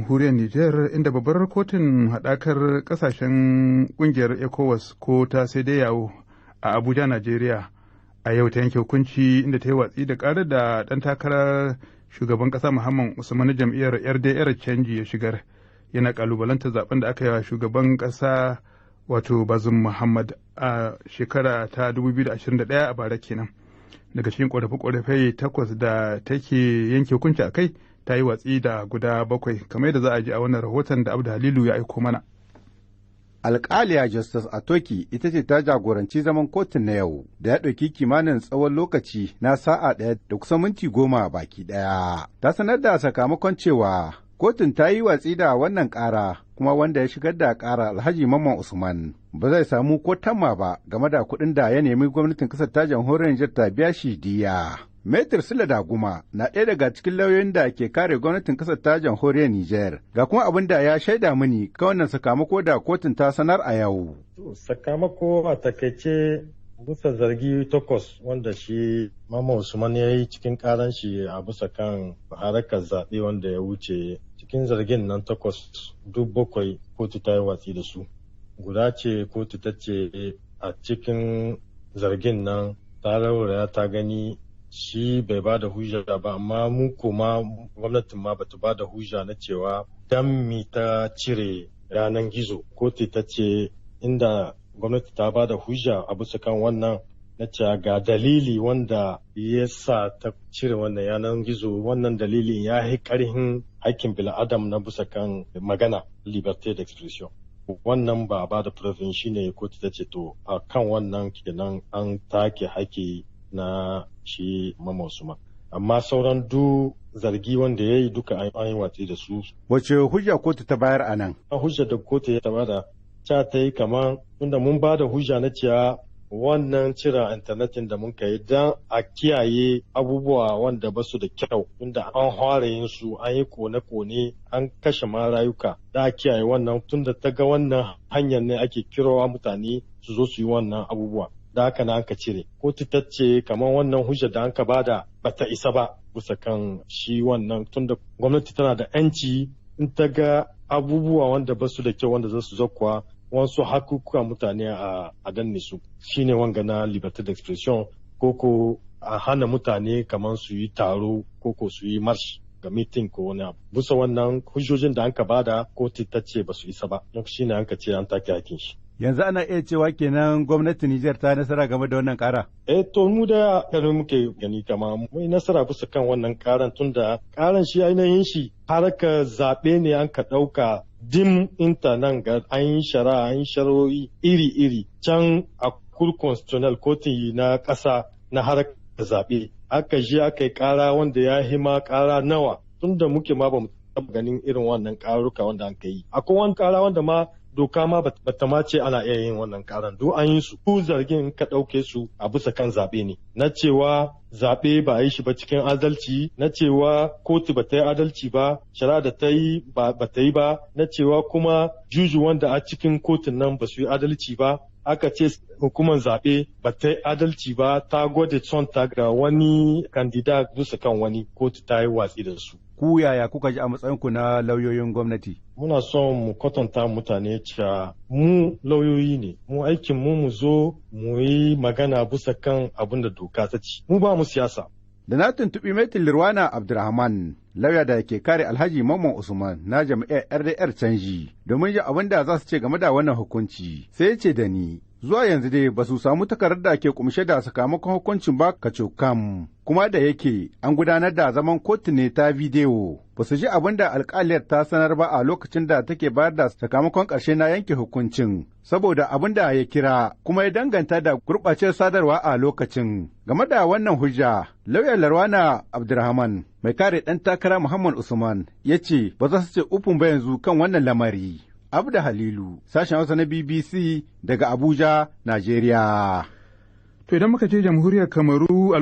jamhuriyar Nijar inda babbar kotun haɗakar ƙasashen ƙungiyar ECOWAS ko ta sai dai yawo a Abuja, Najeriya a yau ta yanke hukunci inda ta yi watsi da ƙarar da ɗan takarar shugaban ƙasa Muhammad Usman na jam'iyyar RDR canji ya shigar yana ƙalubalanta zaben da aka yi wa shugaban ƙasa wato Bazoum Muhammad a shekara ta 2021 a bara kenan. Daga cikin ƙorafe-ƙorafe 8 da take yanke hukunci a kai ta yi watsi da guda 7 kamar yadda za a ji a wannan rahoton da Abdu Halilu ya aiko mana. Alƙaliya Justice Atoki ita ce ta jagoranci zaman kotun na yau da ya ɗauki kimanin tsawon lokaci na sa'a ɗaya da kusan minti 10 baki ɗaya. Ta sanar da sakamakon cewa kotun ta yi watsi da wannan ƙara kuma wanda ya shigar da ƙara Alhaji Mamman Usman ba zai samu ko tamma ba game da kuɗin da ya nemi gwamnatin ƙasar ta jamhuriyar Nijar ta biya shi diya. Maitre Sule Daguma na ɗaya daga cikin lauyoyin da ke kare gwamnatin ƙasar ta jamhuriyar Nijar. Ga kuma abin da ya shaida mini kan wannan sakamako da kotun ta sanar a yau. Sakamako a takaice bisa zargi 8 wanda shi Mama Usman ya yi cikin karan shi a bisa kan harakar zaɓe wanda ya wuce cikin zargin nan 8 duk 7 kotu ta yi watsi da su. Guda ce kotu ta ce a cikin zargin nan ta rauraya ta gani shi bai ba da hujja ba, amma mu kuma gwamnatin ma bata ba da hujja na cewa dan mi ta cire yanan gizo. Kotu ta ce inda gwamnati ta ba da hujja a bisa kan wannan na cewa ga dalili wanda ya sa ta cire wannan yanan gizo, wannan dalilin ya yi karhin haƙƙin bil'adam na bisa kan magana liberté d'expression. Wannan ba ba da proof shi ne kotu ta ce to a kan wannan kenan an take haƙƙi na shi Mama Usman. Amma sauran zargi wanda ya yi duka an yi watsi da su. Wace hujja kotu ta bayar a nan? Hujja da kotu ta bada ta yi kamar tunda mun ba da hujja na cewa wannan cire intanetin da mun kai don a kiyaye abubuwa wanda ba su da kyau, tunda an fara yin su, an yi kone-kone, an kashe ma rayuka, da a kiyaye wannan tunda ta ga wannan hanyar ne ake kirawa mutane su zo su yi wannan abubuwa. Da haka na anka cire. Kotu ta ce kamar wannan hujjar da anka bada bata isa ba bisa kan shi wannan tunda gwamnati tana da 'yanci in ta ga abubuwa wanda ba su da kyau wanda za su zakwa wasu hakukuwa mutane a danne su. Shine wanga na liberté d'expression koko a hana mutane kamar su yi taro koko su yi marsh ga meeting ko wani abu. Bisa wannan hujjojin da anka bada kotu ta ce ba su isa ba. Don shine anka ce an take hakin shi. Yanzu ana iya cewa kenan gwamnatin Nijar ta nasara game da wannan ƙara? To mu da yanzu muke gani kama mu yi nasara bisa kan wannan ƙaran tunda ƙaran shi ainihin shi harkar zaɓe ne an ka ɗauka dim inta nan ga an yi shari'o'i iri-iri can a Cour constitutionnel kotun na ƙasa na harkar zaɓe. Aka je aka yi ƙara wanda ya hima ƙara nawa tunda muke ma ba mu taɓa ganin irin wannan ƙaruka wanda an ka yi. Akwai wani ƙara wanda ma doka ma bata ma ce ana iya yin wannan karan duk an yi su ku zargin ka ɗauke su a bisa kan zaɓe ne na cewa zaɓe ba a yi shi ba cikin adalci, na cewa kotu ba ta yi adalci ba, shari'a da ta yi ba ta yi ba, na cewa kuma juju wanda a cikin kotun nan ba su yi adalci ba, aka ce hukumar zaɓe ba ta yi adalci ba, ta gwada son ta ga wani kandida bisa kan wani kotu ta yi watsi da su. Ku yaya kuka ji a matsayinku na lauyoyin gwamnati? Muna son mu kwatanta mutane cewa mu lauyoyi ne, mu aikin mu zo mu yi magana bisa kan abin da doka ta ce. Mu ba mu siyasa. Da na tuntuɓi Maitin Lirwana Abdulrahman, lauya da ke kare Alhaji Mamman Usman na jam'iyyar RDR canji, domin ji abin da za su ce game da wannan hukunci, sai ya ce da ni, zuwa yanzu dai ba su samu takardar da ke kumshe da sakamakon hukuncin ba kacokam, kuma da yake an gudanar da zaman kotu ne ta bidiyo. Ba su ji abin da alƙaliyar ta sanar ba a lokacin da take bayar da sakamakon ƙarshe na yanke hukuncin, saboda abin da ya kira kuma ya danganta da gurɓacewar sadarwa a lokacin. Game da wannan hujja, lauyar Larwana Abdulrahman mai kare ɗan takara Muhammad Usman ya ce ba za su ce ufun ba yanzu kan wannan lamari. Abda Halilu, sashen Hausa na BBC daga Abuja, Najeriya. To idan muka je jamhuriyar Kamaru